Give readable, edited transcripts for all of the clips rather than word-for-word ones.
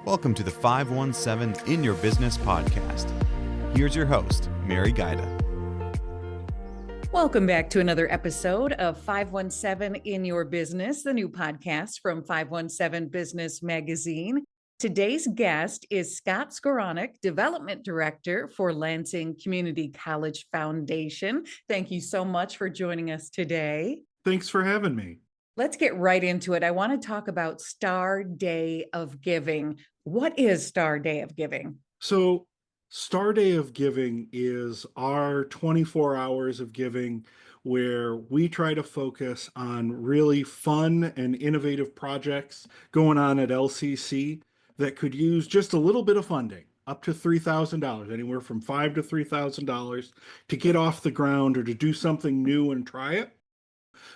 Welcome to the 517 In Your Business podcast. Here's your host, Mary Gaida. Welcome back to another episode of 517 In Your Business, the new podcast from 517 Business Magazine. Today's guest is Scott Skowronek, Development Director for Lansing Community College Foundation. Thank you so much for joining us today. Thanks for having me. Let's get right into it. I want to talk about Star Day of Giving. What is Star Day of Giving? So, Star Day of Giving is our 24 hours of giving where we try to focus on really fun and innovative projects going on at LCC that could use just a little bit of funding, up to $3,000, anywhere from $5,000 to $3,000 to get off the ground or to do something new and try it.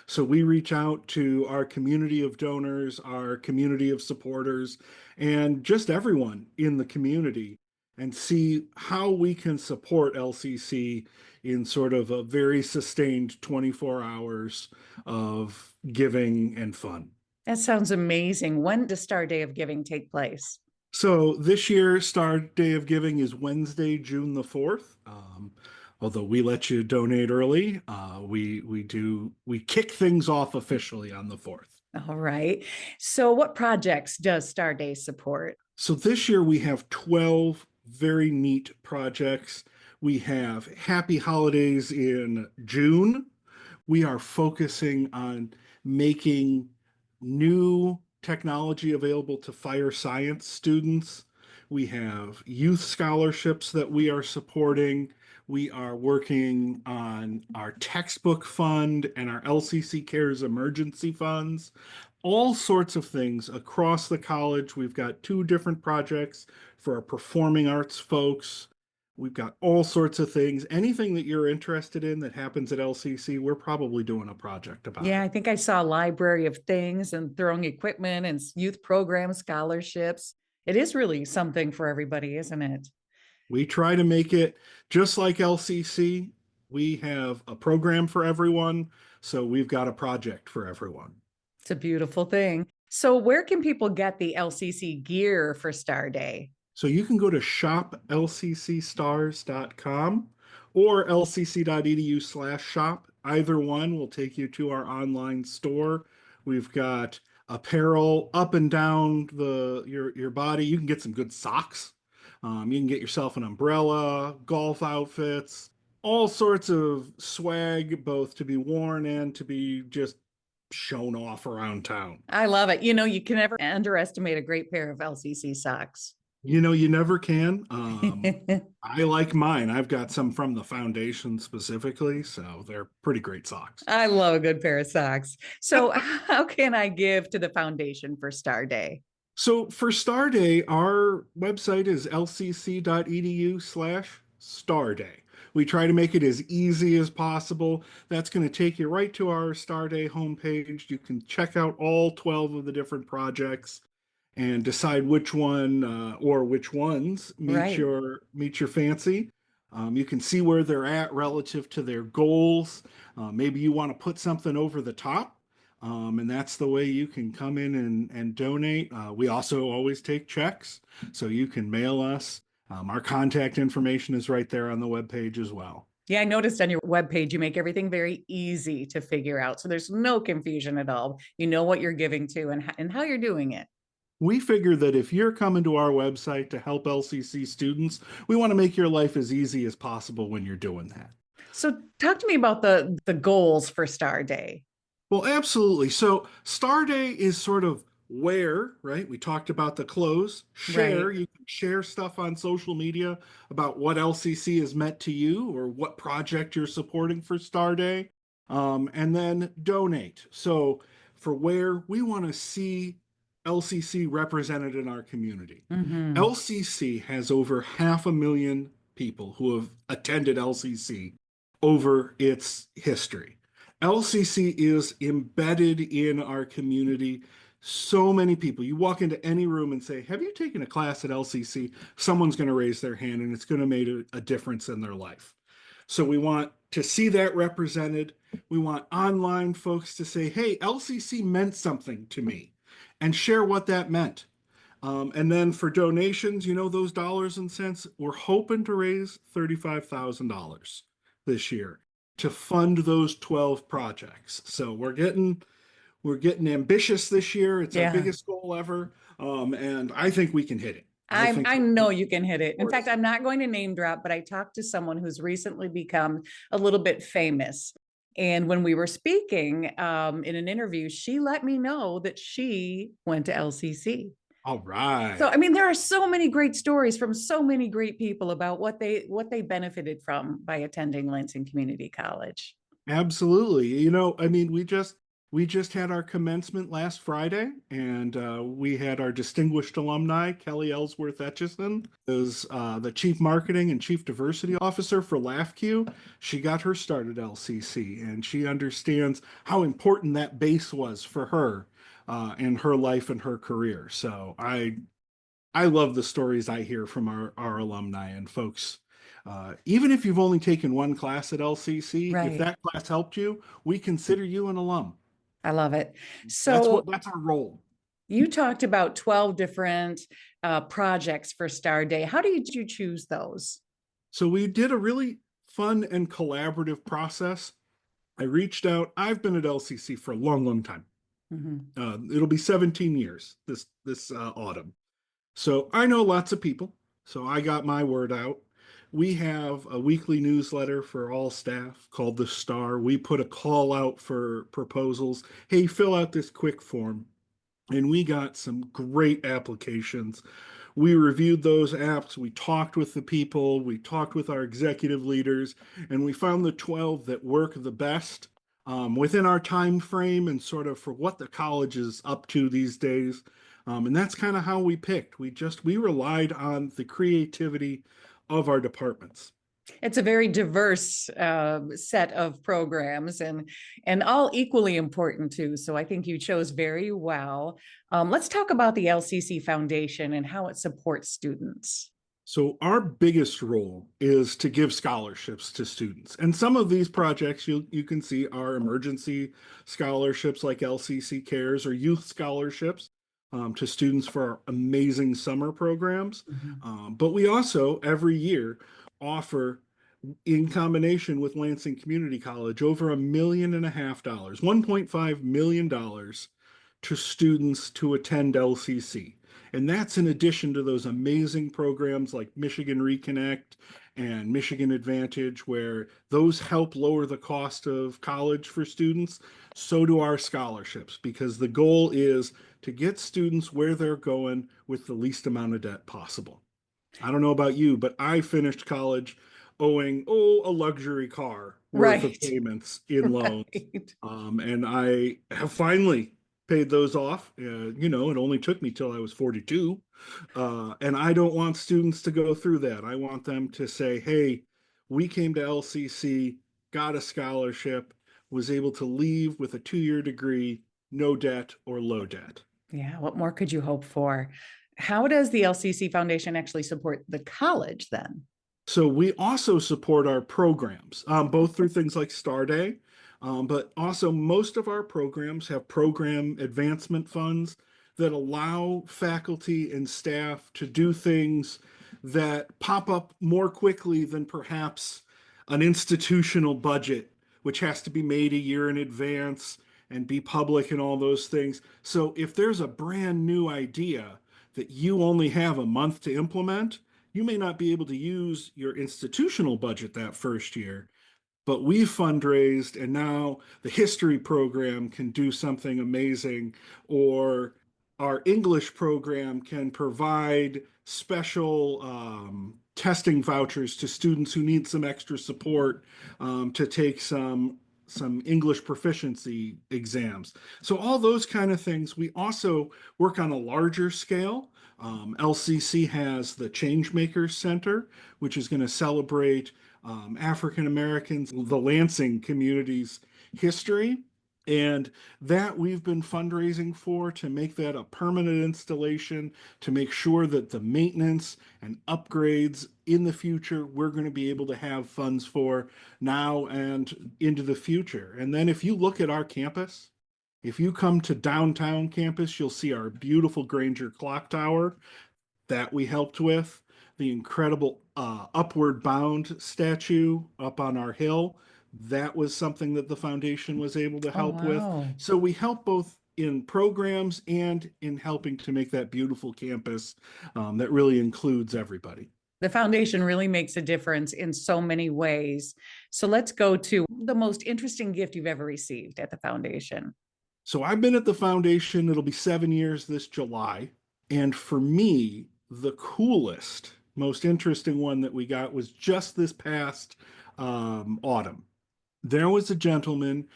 So we reach out to our community of donors, our community of supporters, and just everyone in the community and see how we can support LCC in sort of a very sustained 24 hours of giving and fun. That sounds amazing. When does Star Day of Giving take place? So this year, Star Day of Giving is Wednesday, June the 4th. Although we let you donate early, we kick things off officially on the 4th. All right. So what projects does Star Day support? So this year we have 12 very neat projects. We have Happy Holidays in June. We are focusing on making new technology available to fire science students. We have youth scholarships that we are supporting. We are working on our textbook fund and our LCC Cares emergency funds, all sorts of things across the college. We've got 2 different projects for our performing arts folks. We've got all sorts of things. Anything that you're interested in that happens at LCC, we're probably doing a project about it. Yeah, I think I saw a library of things and throwing equipment and youth programs, scholarships. It is really something for everybody, isn't it? We try to make it just like LCC. We have a program for everyone, so we've got a project for everyone. It's a beautiful thing. So where can people get the LCC gear for Star Day? So you can go to shoplccstars.com or lcc.edu/shop. Either one will take you to our online store. We've got apparel up and down your body. You can get some good socks. You can get yourself an umbrella, golf outfits, all sorts of swag, both to be worn and to be just shown off around town. I love it. You can never underestimate a great pair of LCC socks. You never can. I like mine. I've got some from the foundation specifically, so they're pretty great socks. I love a good pair of socks. So how can I give to the foundation for Star Day? So for Star Day, our website is lcc.edu/Star Day. We try to make it as easy as possible. That's going to take you right to our Star Day homepage. You can check out all 12 of the different projects and decide which one or which ones meet your fancy. You can see where they're at relative to their goals. Maybe you want to put something over the top. And that's the way you can come in and donate. We also always take checks, so you can mail us. Our contact information is right there on the webpage as well. Yeah, I noticed on your webpage, you make everything very easy to figure out. So there's no confusion at all. You know what you're giving to and how you're doing it. We figure that if you're coming to our website to help LCC students, we want to make your life as easy as possible when you're doing that. So talk to me about the goals for Star Day. Well, absolutely. So Star Day is sort of where, right? We talked about the close. Share. Right. You can share stuff on social media about what LCC has meant to you or what project you're supporting for Star Day. And then donate. So for where, we want to see LCC represented in our community. Mm-hmm. LCC has over 500,000 people who have attended LCC over its history. LCC is embedded in our community. So many people, you walk into any room and say, have you taken a class at LCC? Someone's going to raise their hand and it's going to make a difference in their life. So we want to see that represented. We want online folks to say, hey, LCC meant something to me, and share what that meant. And then for donations, those dollars and cents, we're hoping to raise $35,000 this year to fund those 12 projects. So we're getting ambitious this year. It's our Yeah. biggest goal ever. And I think we can hit it. I I think I know you can hit it. In fact, supports. I'm not going to name drop, but I talked to someone who's recently become a little bit famous. And when we were speaking in an interview, she let me know that she went to LCC. All So right. I mean, there are so many great stories from so many great people about what they benefited from by attending Lansing Community College. Absolutely. I mean, we just had our commencement last Friday, and we had our distinguished alumni, Kelly Ellsworth Etchison, is the Chief Marketing and Chief Diversity Officer for LAFQ. She got her start at LCC, and she understands how important that base was for her in her life and her career. So I love the stories I hear from our alumni and folks. Even if you've only taken one class at LCC, if Right. that class helped you, we consider you an alum. I love it. That's So what that's our role. you talked about 12 different projects for Star Day. How did you choose those? So we did a really fun and collaborative process. I reached out. I've been at LCC for a long, long time. Mhm. It'll be 17 years this autumn. So I know lots of people. So I got my word out. We have a weekly newsletter for all staff called The Star. We put a call out for proposals. Hey, fill out this quick form. And we got some great applications. We reviewed those apps. We talked with the people. We talked with our executive leaders, and we found the 12 that work the best within our time frame and sort of for what the college is up to these days. And that's kind of how we picked. We relied on the creativity of our departments. It's a very diverse set of programs and all equally important too. So I think you chose very well. Let's talk about the LCC Foundation and how it supports students. So our biggest role is to give scholarships to students. And some of these projects you can see are emergency scholarships like LCC Cares or youth scholarships to students for our amazing summer programs. Mhm. But we also every year offer in combination with Lansing Community College over $1.5 million, $1.5 million to students to attend LCC. And that's in addition to those amazing programs like Michigan Reconnect and Michigan Advantage, where those help lower the cost of college for students. So do our scholarships, because the goal is to get students where they're going with the least amount of debt possible. I don't know about you, but I finished college owing, a luxury car worth of Right, payments in loans. right. And I have finally paid those off. It only took me till I was 42. And I don't want students to go through that. I want them to say, hey, we came to LCC, got a scholarship, was able to leave with a 2-year degree, no debt or low debt. Yeah, what more could you hope for? How does the LCC Foundation actually support the college then? So we also support our programs, both through things like Star Day, but also most of our programs have program advancement funds that allow faculty and staff to do things that pop up more quickly than perhaps an institutional budget, which has to be made a year in advance and be public and all those things. So if there's a brand new idea that you only have a month to implement, you may not be able to use your institutional budget that first year, but we've fundraised and now the history program can do something amazing, or our English program can provide special testing vouchers to students who need some extra support to take some English proficiency exams. So all those kind of things. We also work on a larger scale. LCC has the Changemakers Center, which is going to celebrate African Americans, the Lansing community's history. And that we've been fundraising for to make that a permanent installation, to make sure that the maintenance and upgrades in the future, we're going to be able to have funds for now and into the future. And then if you look at our campus, If you come to downtown campus, you'll see our beautiful Granger clock tower that we helped with, the incredible Upward Bound statue up on our hill. That was something that the foundation was able to Oh, help with. wow. So we help both in programs and in helping to make that beautiful campus that really includes everybody. The foundation really makes a difference in so many ways. So let's go to the most interesting gift you've ever received at the foundation. So I've been at the foundation, it'll be 7 years this July. And for me, the coolest, most interesting one that we got was just this past autumn. There was a gentleman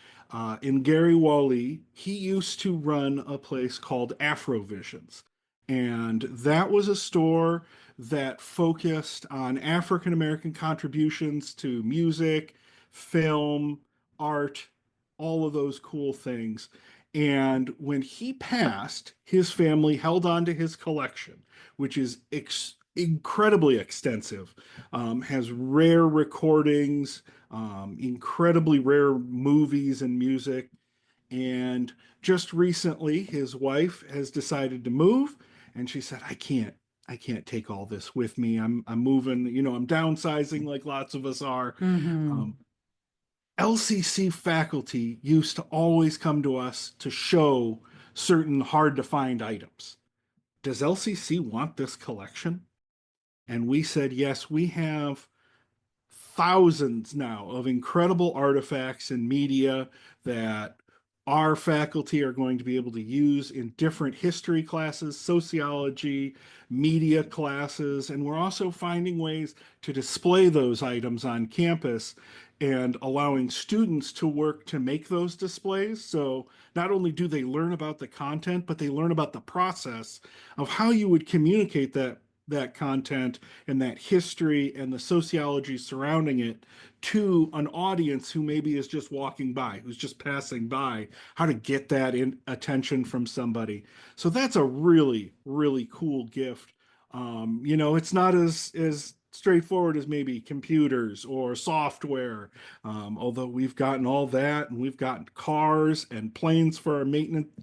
in Gary Wally. He used to run a place called Afrovisions. And that was a store that focused on African American contributions to music, film, art, all of those cool things. And when he passed, his family held on to his collection, which is incredibly extensive, has rare recordings, incredibly rare movies and music. And just recently, his wife has decided to move, and she said, I can't take all this with me. I'm moving, I'm downsizing like lots of us are. Mm-hmm. LCC faculty used to always come to us to show certain hard to find items. Does LCC want this collection? And we said, yes, we have thousands now of incredible artifacts and media that our faculty are going to be able to use in different history classes, sociology, media classes, and we're also finding ways to display those items on campus and allowing students to work to make those displays. So not only do they learn about the content, but they learn about the process of how you would communicate that content and that history and the sociology surrounding it to an audience who maybe is just walking by, who's just passing by, how to get that in attention from somebody. So that's a really, really cool gift. It's not as straightforward as maybe computers or software, although we've gotten all that, and we've gotten cars and planes for our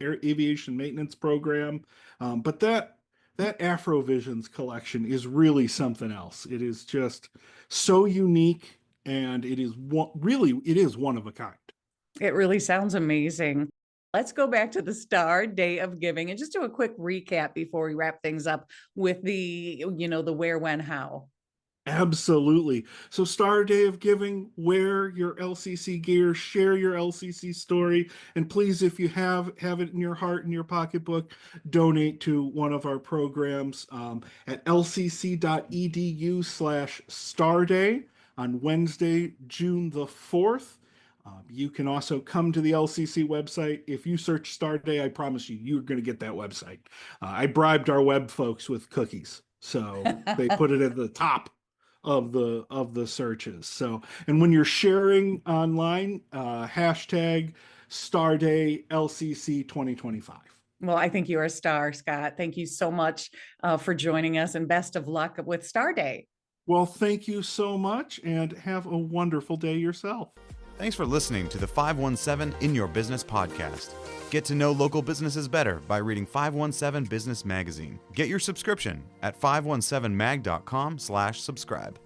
aviation maintenance program. But that Afrovisions collection is really something else. It is just so unique, and it is one of a kind. It really sounds amazing. Let's go back to the Star Day of Giving and just do a quick recap before we wrap things up with the where, when, how. Absolutely. So Star Day of Giving, wear your LCC gear, share your LCC story, and please, if you have it in your heart, in your pocketbook, donate to one of our programs at lcc.edu/starday on Wednesday, June the 4th. You can also come to the LCC website. If you search Star Day, I promise you're going to get that website. I bribed our web folks with cookies, so they put it at the top of the searches. So, and when you're sharing online, hashtag Starday LCC 2025. Well, I think you're a star, Scott. Thank you so much for joining us, and best of luck with Star Day. Well, thank you so much, and have a wonderful day yourself. Thanks for listening to the 517 In Your Business podcast. Get to know local businesses better by reading 517 Business Magazine. Get your subscription at 517mag.com/subscribe.